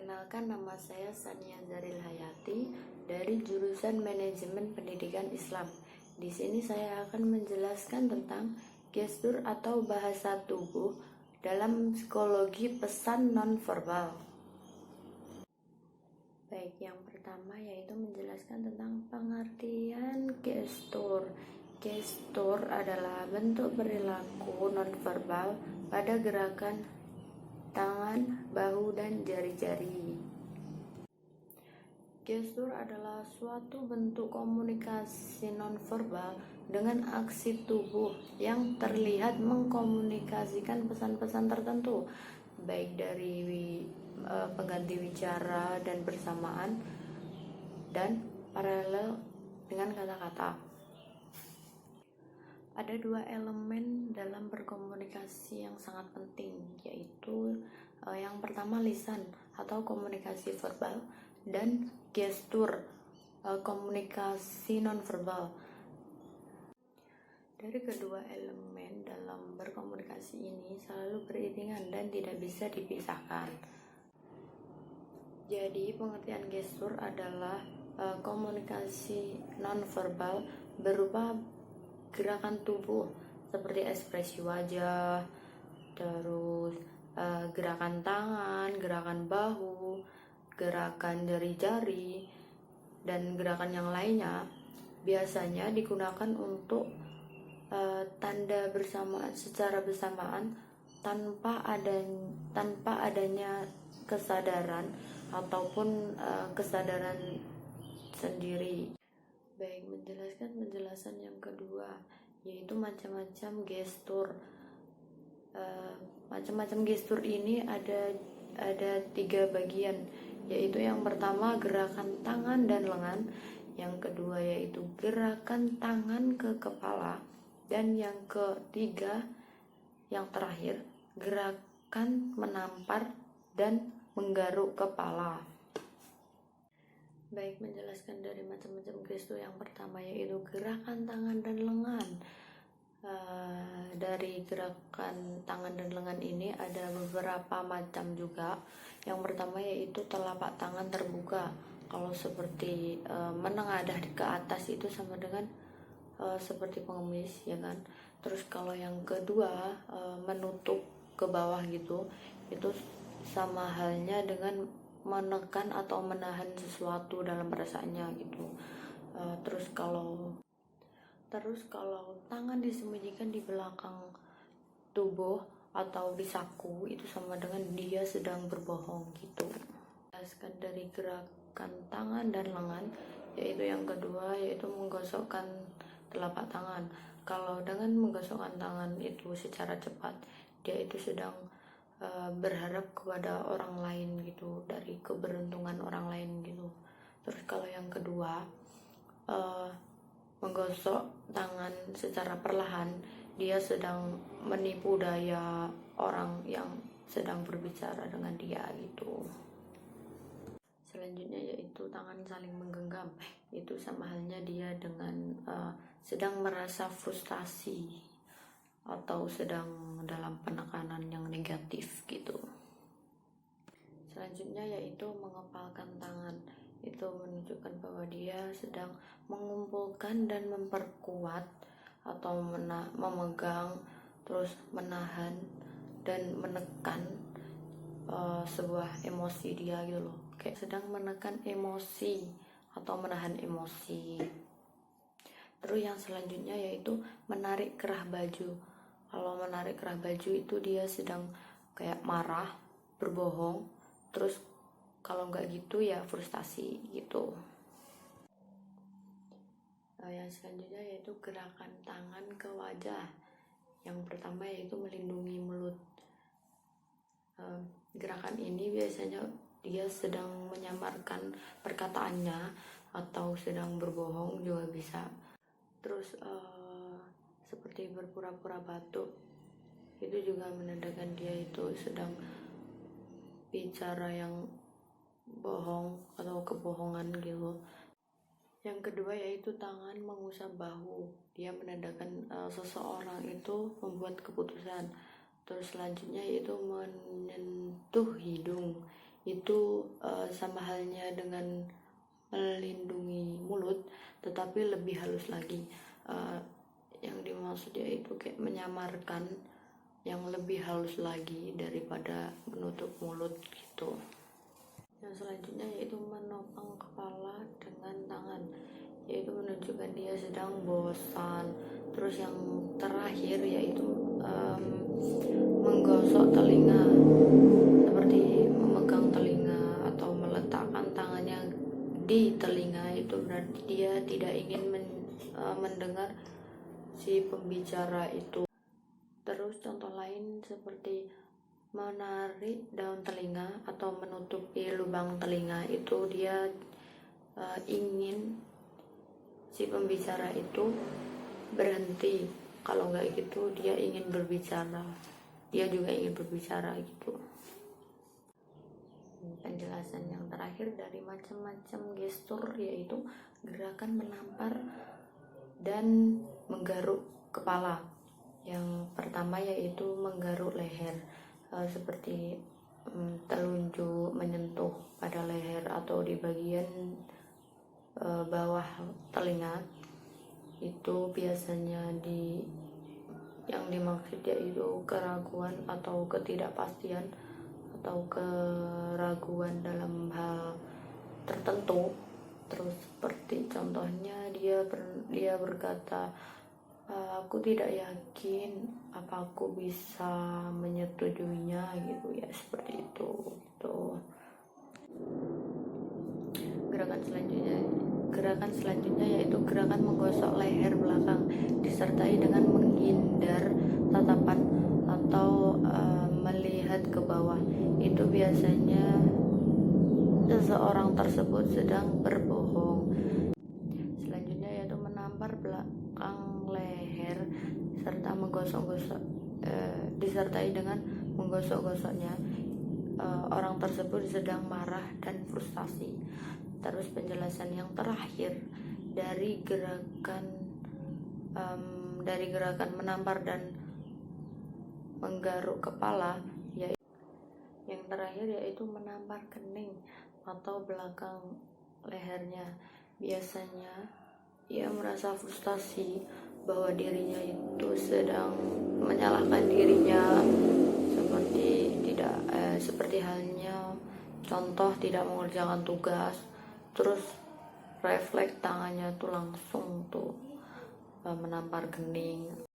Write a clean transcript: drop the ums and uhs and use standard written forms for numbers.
Perkenalkan, nama saya Sania Zaril Hayati dari jurusan Manajemen Pendidikan Islam. Di sini saya akan menjelaskan tentang gestur atau bahasa tubuh dalam psikologi pesan nonverbal. Baik, yang pertama yaitu menjelaskan tentang pengertian gestur. Gestur adalah bentuk perilaku nonverbal pada gerakan tangan, bahu, dan jari-jari. Gestur adalah suatu bentuk komunikasi nonverbal dengan aksi tubuh yang terlihat mengkomunikasikan pesan-pesan tertentu, baik dari pengganti wicara dan bersamaan dan paralel dengan kata-kata. Ada dua elemen dalam berkomunikasi yang sangat penting, yaitu yang pertama lisan atau komunikasi verbal dan gestur komunikasi nonverbal. Dari kedua elemen dalam berkomunikasi ini selalu beriringan dan tidak bisa dipisahkan. Jadi pengertian gestur adalah komunikasi nonverbal berupa gerakan tubuh seperti ekspresi wajah, terus gerakan tangan, gerakan bahu, gerakan jari-jari, dan gerakan yang lainnya biasanya digunakan untuk tanda bersamaan secara bersamaan tanpa adanya kesadaran ataupun kesadaran sendiri. Baik, menjelaskan penjelasan yang kedua yaitu macam-macam gestur. Macam-macam gestur ini ada 3 bagian, yaitu yang pertama gerakan tangan dan lengan, yang kedua yaitu gerakan tangan ke kepala, dan yang ketiga yang terakhir gerakan menampar dan menggaruk kepala. Baik, menjelaskan dari macam-macam gestur yang pertama yaitu gerakan tangan dan lengan. Dari gerakan tangan dan lengan ini ada beberapa macam juga. Yang pertama yaitu telapak tangan terbuka. Kalau seperti menengadah ke atas itu sama dengan seperti pengemis, ya kan. Terus kalau yang kedua menutup ke bawah gitu, itu sama halnya dengan menekan atau menahan sesuatu dalam perasaannya gitu. Terus kalau tangan disembunyikan di belakang tubuh atau di saku, itu sama dengan dia sedang berbohong gitu. Jelaskan dari gerakan tangan dan lengan, yaitu yang kedua yaitu menggosokkan telapak tangan. Kalau dengan menggosokkan tangan itu secara cepat, dia itu sedang berharap kepada orang lain gitu, dari keberuntungan orang lain gitu. Terus kalau yang kedua menggosok tangan secara perlahan, dia sedang menipu daya orang yang sedang berbicara dengan dia gitu. Selanjutnya yaitu tangan saling menggenggam, itu sama halnya dia dengan sedang merasa frustasi atau sedang dalam penekanan yang negatif gitu. Selanjutnya yaitu mengepalkan tangan, itu menunjukkan bahwa dia sedang mengumpulkan dan memperkuat atau memegang, terus menahan dan menekan sebuah emosi dia gitu loh, kayak sedang menekan emosi atau menahan emosi. Terus yang selanjutnya yaitu menarik kerah baju. Kalau menarik kerah baju itu dia sedang kayak marah, berbohong, terus kalau nggak gitu ya frustasi gitu. Yang selanjutnya yaitu gerakan tangan ke wajah. Yang pertama yaitu melindungi mulut. Gerakan ini biasanya dia sedang menyamarkan perkataannya atau sedang berbohong juga bisa. Terus seperti berpura-pura batuk, itu juga menandakan dia itu sedang bicara yang bohong atau kebohongan gitu. Yang kedua yaitu tangan mengusap bahu, dia menandakan seseorang itu membuat keputusan. Terus selanjutnya yaitu menyentuh hidung, itu sama halnya dengan melindungi mulut, tetapi lebih halus lagi. Yang dimaksud yaitu kayak menyamarkan yang lebih halus lagi daripada menutup mulut gitu. Yang selanjutnya yaitu menopang kepala dengan tangan, yaitu menunjukkan dia sedang bosan. Terus yang terakhir yaitu menggosok telinga, seperti memegang telinga atau meletakkan tangannya di telinga. Itu berarti dia tidak ingin mendengar si pembicara itu. Terus contoh lain seperti menarik daun telinga atau menutupi lubang telinga, itu dia ingin si pembicara itu berhenti. Kalau nggak gitu dia ingin berbicara, dia juga ingin berbicara gitu. Penjelasan yang terakhir dari macam-macam gestur yaitu gerakan menampar dan menggaruk kepala. Yang pertama yaitu menggaruk leher, seperti telunjuk menyentuh pada leher atau di bagian bawah telinga. Itu biasanya yang dimaksud yaitu keraguan atau ketidakpastian atau keraguan dalam hal tertentu. Terus seperti contohnya dia berkata, aku tidak yakin apa aku bisa menyetujuinya gitu ya, seperti itu gitu. Gerakan selanjutnya yaitu gerakan menggosok leher belakang disertai dengan menghindar tatapan atau melihat ke bawah. Itu biasanya seseorang tersebut sedang berbohong. Selanjutnya yaitu menampar belakang leher serta menggosok-gosok, disertai dengan menggosok-gosoknya. Orang tersebut sedang marah dan frustasi. Terus penjelasan yang terakhir dari gerakan menampar dan menggaruk kepala, yaitu yang terakhir yaitu menampar kening atau belakang lehernya. Biasanya ia merasa frustasi bahwa dirinya itu sedang menyalahkan dirinya, seperti halnya contoh tidak mengerjakan tugas, terus refleks tangannya tuh langsung menampar kening.